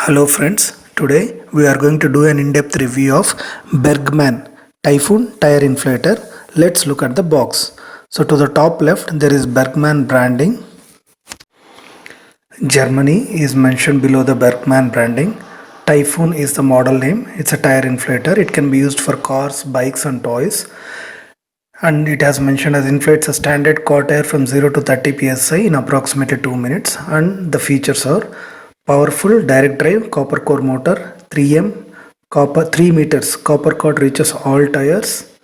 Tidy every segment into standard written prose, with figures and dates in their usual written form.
Hello friends, today we are going to do an in-depth review of Bergman Typhoon tire inflator. Let's look at the box. So to the top left there is Bergman branding. Germany is mentioned below the Bergman branding. Typhoon is the model name. It's a tire inflator. It can be used for cars, bikes and toys. And it has mentioned as inflates a standard car tire from 0 to 30 psi in approximately 2 minutes. And the features are powerful direct drive copper core motor, 3 meters copper cord reaches all tires,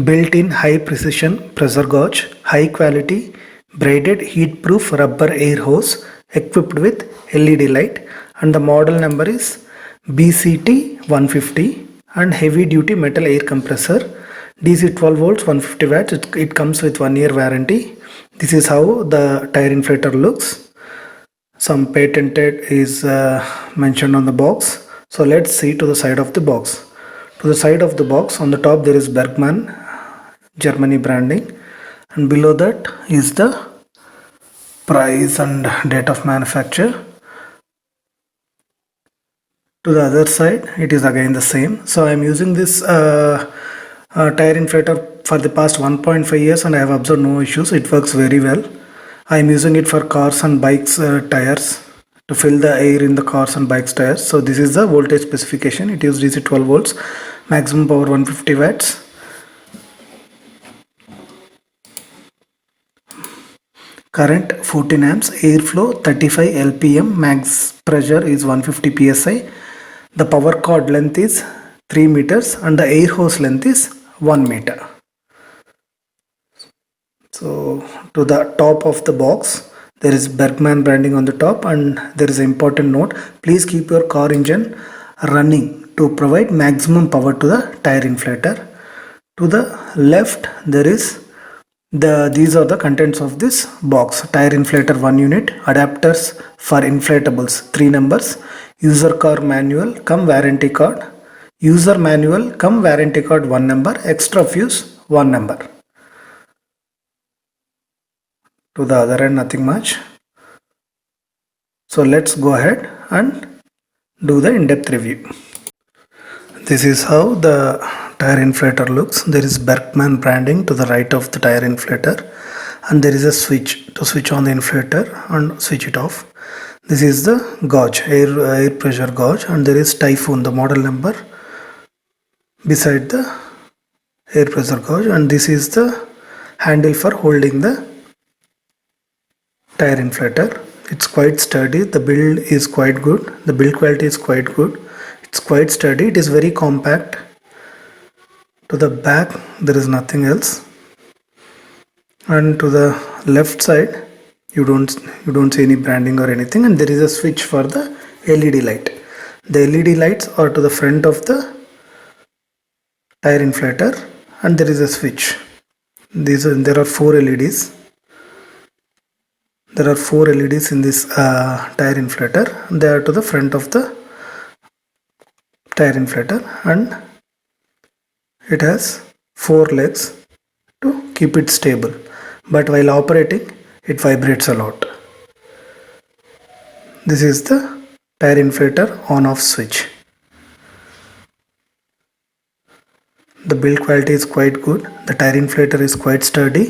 built-in high precision pressure gauge, high quality braided heat proof rubber air hose equipped with LED light, and the model number is BCT 150, and heavy duty metal air compressor, DC 12 volts 150 watts. It comes with 1 year warranty. This is how the tire inflator looks. Some patented is mentioned on the box. So let's see to the side of the box. To the side of the box, on the top there is Bergman Germany branding, and below that is the price and date of manufacture. To the other side it is again the same. So I am using this tire inflator for the past 1.5 years and I have observed no issues. It works very well. I am using it for cars and bikes tires, to fill the air in the cars and bikes tires. So this is the voltage specification. It uses DC 12 volts, maximum power 150 watts. Current 14 amps, airflow 35 lpm, max pressure is 150 psi. The power cord length is 3 meters and the air hose length is 1 meter. So to the top of the box there is Bergman branding on the top, and there is an important note: please keep your car engine running to provide maximum power to the tire inflator. To the left there is these are the contents of this box: tire inflator 1 unit, adapters for inflatables 3 numbers, user car manual come warranty card, user manual come warranty card 1 number, extra fuse 1 number. To the other end nothing much. So let's go ahead and do the in-depth review. This is how the tire inflator looks. There is Bergman branding to the right of the tire inflator, and there is a switch to switch on the inflator and switch it off. This is the gauge, air pressure gauge, and there is Typhoon, the model number, beside the air pressure gauge, and this is the handle for holding the tire inflator. It's quite sturdy. The build is quite good. The build quality is quite good. It's quite sturdy. It is very compact. To the back there is nothing else, and to the left side you don't see any branding or anything, and there is a switch for the LED light. The LED lights are to the front of the tire inflator, and there is a switch. There are 4 LEDs. There are 4 LEDs in this tire inflator. They are to the front of the tire inflator, and it has 4 legs to keep it stable, but while operating it vibrates a lot. This is the tire inflator on off switch. The build quality is quite good. The tire inflator is quite sturdy.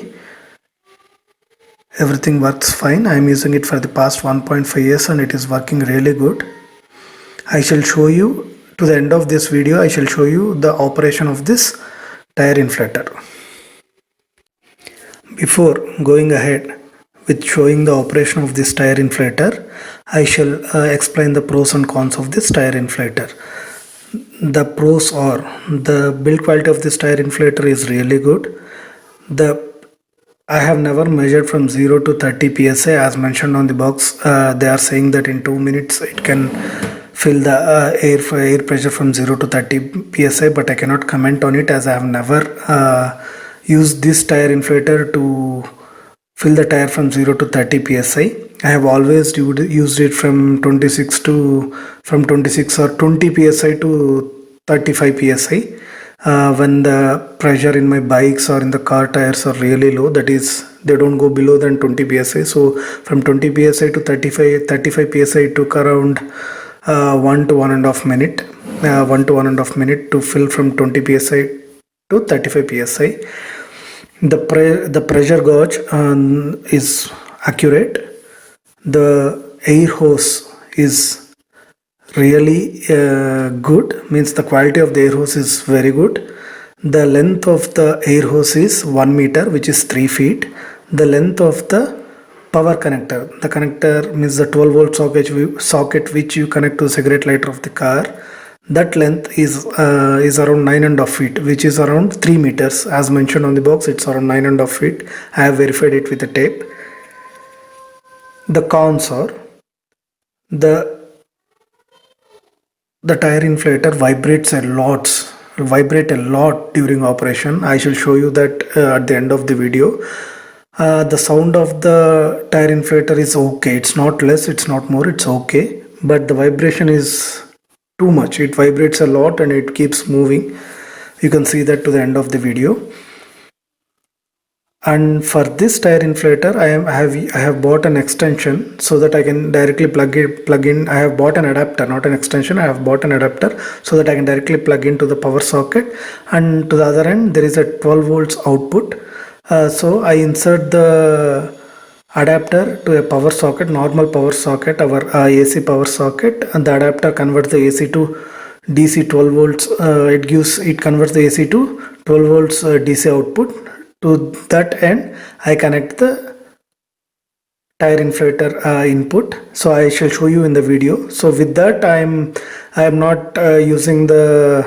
Everything works fine. I am using it for the past 1.5 years and it is working really good. I shall show you, to the end of this video I shall show you the operation of this tire inflator. Before going ahead with showing the operation of this tire inflator, I shall explain the pros and cons of this tire inflator. The pros are, the build quality of this tire inflator is really good. I have never measured from 0 to 30 psi as mentioned on the box. They are saying that in 2 minutes it can fill the air pressure from 0 to 30 psi, but I cannot comment on it as I have never used this tire inflator to fill the tire from 0 to 30 psi. I have always used it from 26 or 20 psi to 35 psi. When the pressure in my bikes or in the car tires are really low, that is they don't go below than 20 psi. So from 20 psi to 35 psi it took around 1 to 1.5 minute, 1 to 1.5 minute to fill from 20 psi to 35 psi. The pressure gauge is accurate. The air hose is really good, means the quality of the air hose is very good. The length of the air hose is 1 meter, which is 3 feet. The length of the power connector, the connector means the 12 volt socket which you connect to the cigarette lighter of the car, that length is around 9.5 feet, which is around 3 meters. As mentioned on the box, it's around 9.5 feet. I have verified it with the tape. The cons are the tire inflator vibrate a lot during operation. I shall show you that at the end of the video. The sound of the tire inflator is okay, it's not less, it's not more, it's okay, but the vibration is too much. It vibrates a lot and it keeps moving. You can see that to the end of the video. And for this tire inflator, I have bought an extension so that I can directly plug in. I have bought an adapter, not an extension. I have bought an adapter so that I can directly plug into the power socket, and to the other end there is a 12 volts output. So I insert the adapter to a power socket, normal power socket, our AC power socket, and the adapter converts the AC to DC 12 volts. It converts the AC to 12 volts DC output. To that end, I connect the tire inflator input. So I shall show you in the video. So with that, I am not using the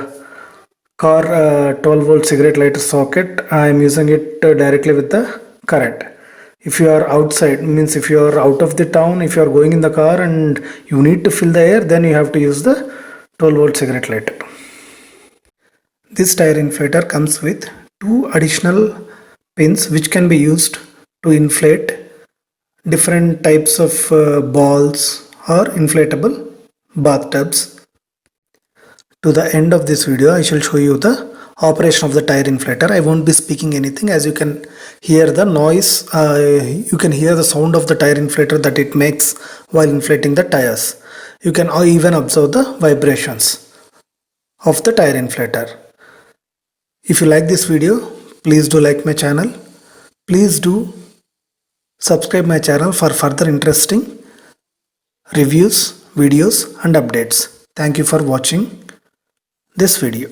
car 12 volt cigarette lighter socket. I am using it directly with the current. If you are outside, means if you are out of the town, if you are going in the car and you need to fill the air, then you have to use the 12 volt cigarette lighter. This tire inflator comes with 2 additional pins which can be used to inflate different types of balls or inflatable bathtubs. To the end of this video, I shall show you the operation of the tire inflator. I won't be speaking anything, as you can hear the noise. You can hear the sound of the tire inflator that it makes while inflating the tires. You can even observe the vibrations of the tire inflator. If you like this video, please do like my channel. Please do subscribe my channel for further interesting reviews, videos and updates. Thank you for watching this video.